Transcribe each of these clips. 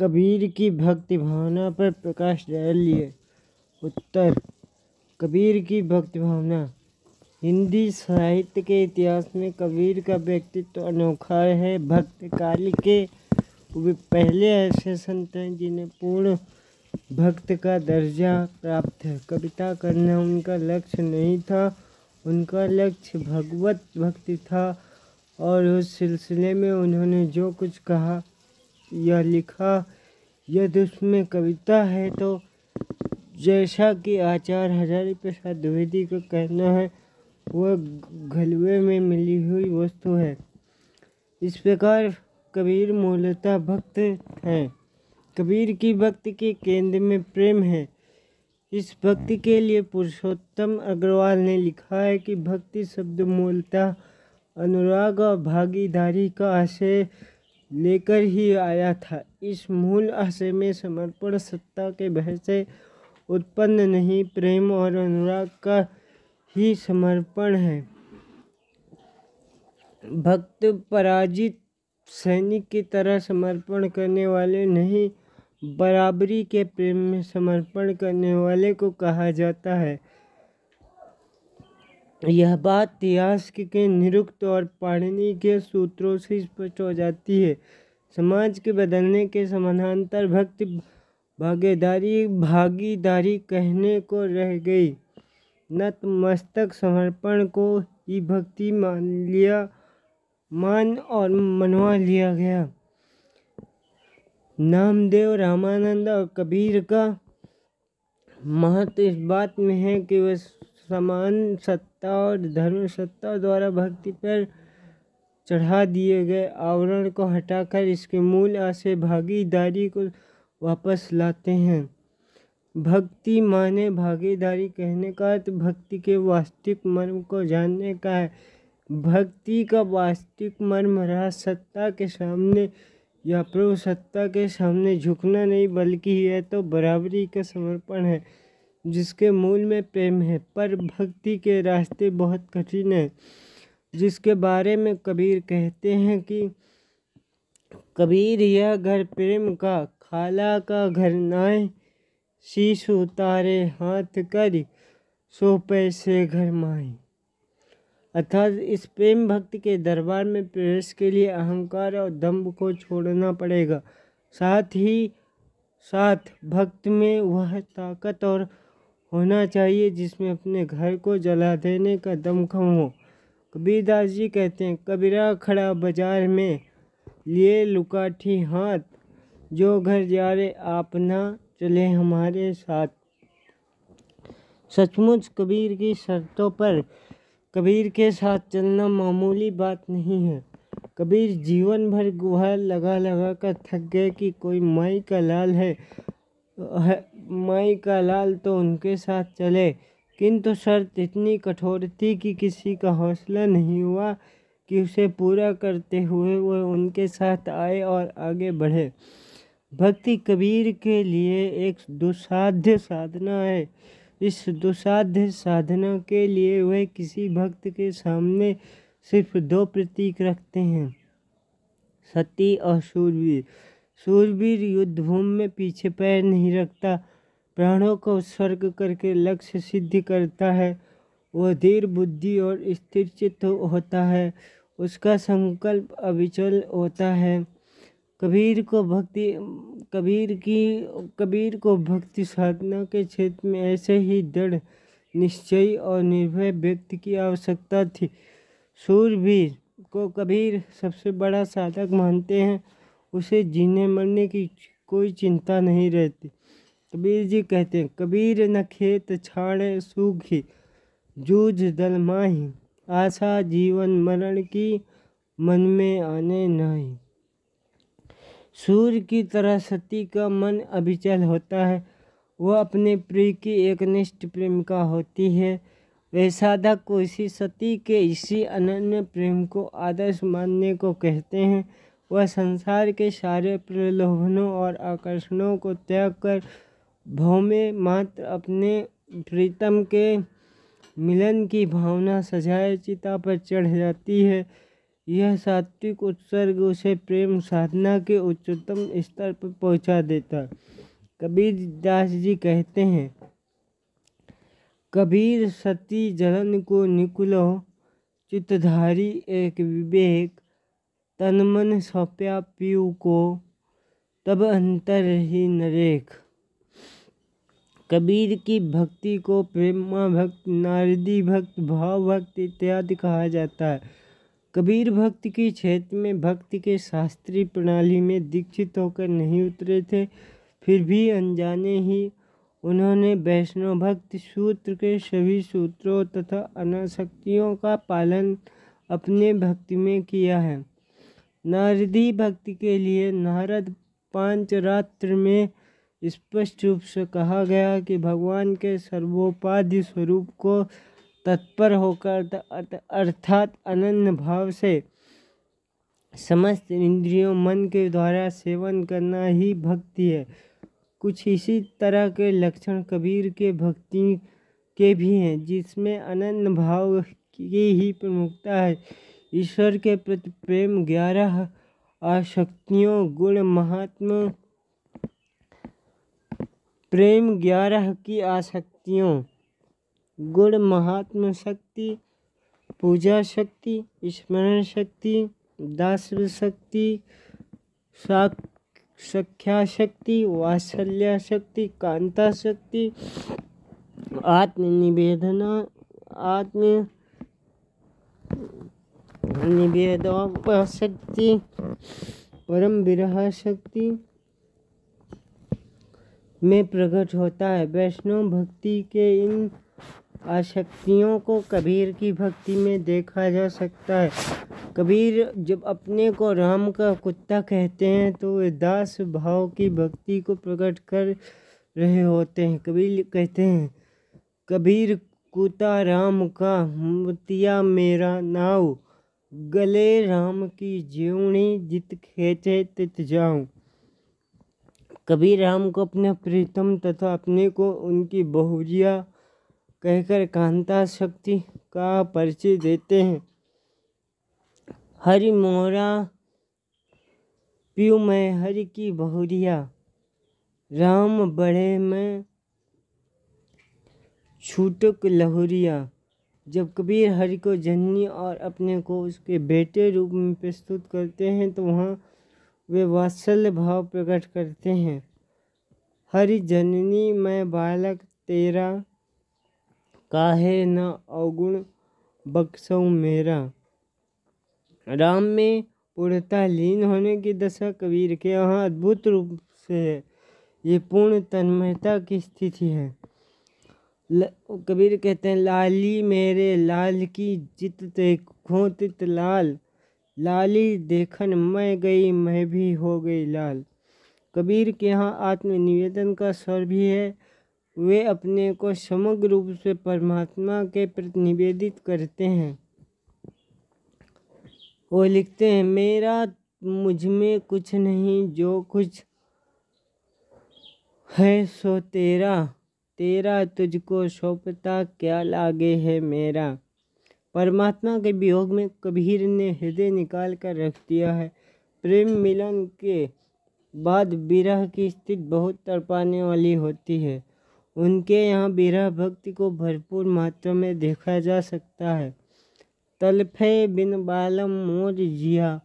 कबीर की भक्ति भावना पर प्रकाश डालिए। उत्तर, कबीर की भक्ति भावना। हिंदी साहित्य के इतिहास में कबीर का व्यक्तित्व अनोखा है। भक्त काल के वे पहले ऐसे संत हैं जिन्हें पूर्ण भक्त का दर्जा प्राप्त है। कविता करना उनका लक्ष्य नहीं था, उनका लक्ष्य भगवत भक्ति था और उस सिलसिले में उन्होंने जो कुछ कहा या लिखा, यदि उसमें कविता है तो जैसा कि आचार्य हजारी प्रसाद द्विवेदी का कहना है, वह गलवे में मिली हुई वस्तु है। इस प्रकार कबीर मूलतः भक्त हैं। कबीर की भक्ति के केंद्र में प्रेम है। इस भक्ति के लिए पुरुषोत्तम अग्रवाल ने लिखा है कि भक्ति शब्द मूलतः अनुराग और भागीदारी का आशय लेकर ही आया था। इस मूल आशय में समर्पण सत्ता के भय से उत्पन्न नहीं, प्रेम और अनुराग का ही समर्पण है। भक्त पराजित सैनिक की तरह समर्पण करने वाले नहीं, बराबरी के प्रेम में समर्पण करने वाले को कहा जाता है। यह बात यास्क के निरुक्त और पाणिनि के सूत्रों से स्पष्ट हो जाती है। समाज के बदलने के समानांतर भक्ति भागीदारी कहने को रह गई। नतमस्तक समर्पण को ही भक्ति मान और मनवा लिया गया। नामदेव, रामानंद और कबीर का महत्व इस बात में है कि वे समान सत्ता और धर्म सत्ता द्वारा भक्ति पर चढ़ा दिए गए आवरण को हटाकर इसके मूल आशय भागीदारी को वापस लाते हैं। भक्ति माने भागीदारी कहने का अर्थ भक्ति के वास्तविक मर्म को जानने का है। भक्ति का वास्तविक मर्म राज सत्ता के सामने या प्रभु सत्ता के सामने झुकना नहीं, बल्कि यह तो बराबरी का समर्पण है जिसके मूल में प्रेम है। पर भक्ति के रास्ते बहुत कठिन है, जिसके बारे में कबीर कहते हैं कि कबीर यह घर प्रेम का, खाला का घर नाय, शीश उतारे हाथ कर, सो पैसे घर माई। अर्थात इस प्रेम भक्ति के दरबार में प्रवेश के लिए अहंकार और दंभ को छोड़ना पड़ेगा। साथ ही साथ भक्त में वह ताकत और होना चाहिए जिसमें अपने घर को जला देने का दमखम हो। कबीरदास जी कहते हैं, कबीरा खड़ा बाजार में लिए लुकाठी हाथ, जो घर जा रे आप ना चले हमारे साथ। सचमुच कबीर की शर्तों पर कबीर के साथ चलना मामूली बात नहीं है। कबीर जीवन भर गुहार लगा लगा कर थक गए कि कोई माई का लाल है, माई का लाल तो उनके साथ चले, किंतु शर्त इतनी कठोर थी कि किसी का हौसला नहीं हुआ कि उसे पूरा करते हुए वह उनके साथ आए और आगे बढ़े। भक्ति कबीर के लिए एक दुस्साध्य साधना है। इस दुस्साध्य साधना के लिए वह किसी भक्त के सामने सिर्फ दो प्रतीक रखते हैं, सती और शूरवीर। शूरवीर युद्धभूमि में पीछे पैर नहीं रखता, प्राणों को उत्सर्ग करके लक्ष्य सिद्ध करता है। वह धीर बुद्धि और स्थिर चित्त होता है, उसका संकल्प अविचल होता है। कबीर को भक्ति साधना के क्षेत्र में ऐसे ही दृढ़ निश्चयी और निर्भय व्यक्ति की आवश्यकता थी। शूरवीर को कबीर सबसे बड़ा साधक मानते हैं, उसे जीने मरने की कोई चिंता नहीं रहती। कबीर जी कहते हैं, कबीर न खेत छाड़े सूखी, जूझ दल माही, आशा जीवन मरण की मन में आने नहीं। सूर्य की तरह सती का मन अविचल होता है, वह अपने प्रिय की एकनिष्ठ प्रेमिका होती है। वे साधक को इसी सती के इसी अनन्य प्रेम को आदर्श मानने को कहते हैं। वह संसार के सारे प्रलोभनों और आकर्षणों को त्याग कर भव में मात्र अपने प्रीतम के मिलन की भावना सजाए चिता पर चढ़ जाती है। यह सात्विक उत्सर्ग उसे प्रेम साधना के उच्चतम स्तर पर पहुंचा देता। कबीर दास जी कहते हैं, कबीर सती जलन को निकुलो, चितधारी एक विवेक, तन मन सौंप्या पीऊ को, तब अंतर ही नरेख। कबीर की भक्ति को प्रेमा भक्त, नारदी भक्त, भाव भक्त इत्यादि कहा जाता है। कबीर भक्ति के क्षेत्र में भक्ति के शास्त्रीय प्रणाली में दीक्षित होकर नहीं उतरे थे, फिर भी अनजाने ही उन्होंने वैष्णव भक्ति सूत्र के सभी सूत्रों तथा अनासक्तियों का पालन अपने भक्ति में किया है। नारदी भक्ति के लिए नारद पांचरात्र में स्पष्ट रूप से कहा गया कि भगवान के सर्वोपाधि स्वरूप को तत्पर होकर अर्थात अनन्य भाव से समस्त इंद्रियों मन के द्वारा सेवन करना ही भक्ति है। कुछ इसी तरह के लक्षण कबीर के भक्ति के भी हैं, जिसमें अनन्य भाव की ही प्रमुखता है। ईश्वर के प्रति प्रेम 11 आसक्तियों गुण महात्मा प्रेम 11 की आसक्तियों गुण महात्म शक्ति, पूजा शक्ति, स्मरण शक्ति, दास्य शक्ति, सख्या शक्ति, वात्सल्य शक्ति, कांता शक्ति, आत्मनिवेदना शक्ति, परम विरह शक्ति में प्रकट होता है। वैष्णव भक्ति के इन आसक्तियों को कबीर की भक्ति में देखा जा सकता है। कबीर जब अपने को राम का कुत्ता कहते हैं तो वे दास भाव की भक्ति को प्रकट कर रहे होते हैं। कबीर कहते हैं, कबीर कुत्ता राम का, मुतिया मेरा नाव, गले राम की जीवनी, जित खेचे तित जाऊं। कबीर राम को अपने प्रीतम तथा अपने को उनकी बहुरिया कहकर कांता शक्ति का परिचय देते हैं। हरि मोरा पीऊ मैं हरि की बहुरिया, राम बड़े में छूटक लहुरिया। जब कबीर हरि को जननी और अपने को उसके बेटे रूप में प्रस्तुत करते हैं तो वहाँ वे वात्सल्य भाव प्रकट करते हैं। हरि जननी मैं बालक तेरा, काहे न अवगुण बख्शौ मेरा। राम में पूर्णतः लीन होने की दशा कबीर के यहाँ अद्भुत रूप से है। ये पूर्ण तन्मयता की स्थिति है। कबीर कहते हैं, लाली मेरे लाल की जित देखो तित लाल, लाली देखन मैं गई मैं भी हो गई लाल। कबीर के यहाँ आत्मनिवेदन का स्वर भी है। वे अपने को समग्र रूप से परमात्मा के प्रति निवेदित करते हैं। वो लिखते हैं, मेरा मुझ में कुछ नहीं, जो कुछ है सो तेरा, तेरा तुझको सौंपता क्या लागे है मेरा। परमात्मा के वियोग में कबीर ने हृदय निकाल कर रख दिया है। प्रेम मिलन के बाद विरह की स्थिति बहुत तड़पाने वाली होती है। उनके यहाँ विरह भक्ति को भरपूर मात्रा में देखा जा सकता है। तलफे बिन बालम मोर जिया,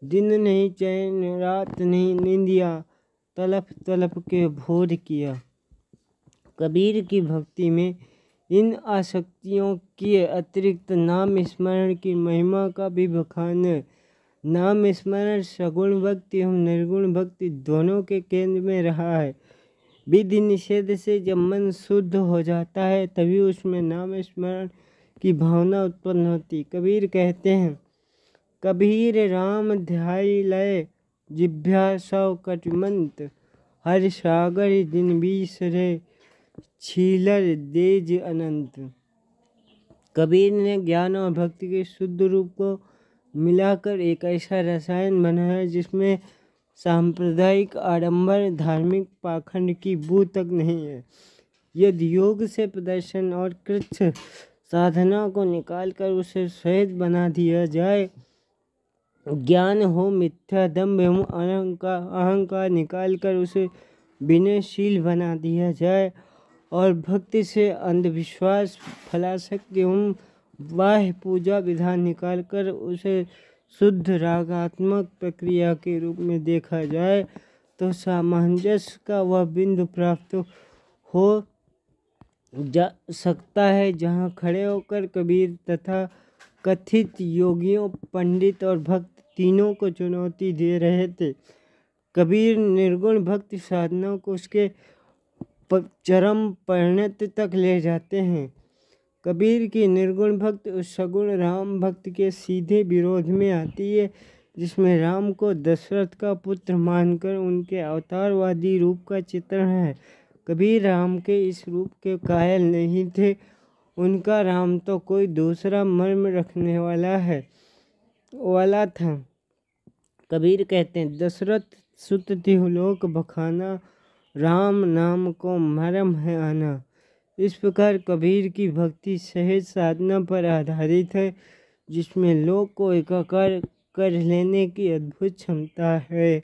दिन नहीं चैन रात नहीं निंदिया, तलप तलप के भोर किया। कबीर की भक्ति में इन आसक्तियों के अतिरिक्त नाम स्मरण की महिमा का भी बखान है। नाम स्मरण सगुण भक्ति एवं निर्गुण भक्ति दोनों के केंद्र में रहा है। विधि निषेध से जब मन शुद्ध हो जाता है तभी उसमें नाम स्मरण की भावना उत्पन्न होती। कबीर कहते हैं, कबीर राम ध्याई लय, जिभ्या सौ कटमंत, हर सागर दिन बीसरे, छीलर देज अनंत। कबीर ने ज्ञान और भक्ति के शुद्ध रूप को मिलाकर एक ऐसा रसायन बनाया जिसमें सांप्रदायिक आडंबर धार्मिक पाखंड की बू तक नहीं है। यदि योग से प्रदर्शन और कृच्छ साधना को निकालकर उसे सहज बना दिया जाए ज्ञान हो मिथ्या दम्भ एवं अहंकार निकाल कर उसे विनयशील बना दिया जाए और भक्ति से अंधविश्वास फलाशक्ति एवं बाह्य पूजा विधान निकाल कर उसे शुद्ध रागात्मक प्रक्रिया के रूप में देखा जाए तो सामंजस्य का वह बिंदु प्राप्त हो जा सकता है जहाँ खड़े होकर कबीर तथा कथित योगियों पंडित और भक्त तीनों को चुनौती दे रहे थे। कबीर निर्गुण भक्ति साधना को उसके चरम परिणति तक ले जाते हैं। कबीर की निर्गुण भक्ति उस सगुण राम भक्त के सीधे विरोध में आती है, जिसमें राम को दशरथ का पुत्र मानकर उनके अवतारवादी रूप का चित्रण है। कबीर राम के इस रूप के कायल नहीं थे, उनका राम तो कोई दूसरा मर्म रखने वाला था। कबीर कहते हैं, दशरथ सुत तिहुलोक बखाना, राम नाम को मरम है आना। इस प्रकार कबीर की भक्ति सहज साधना पर आधारित है, जिसमें लोक को एकाकार कर लेने की अद्भुत क्षमता है।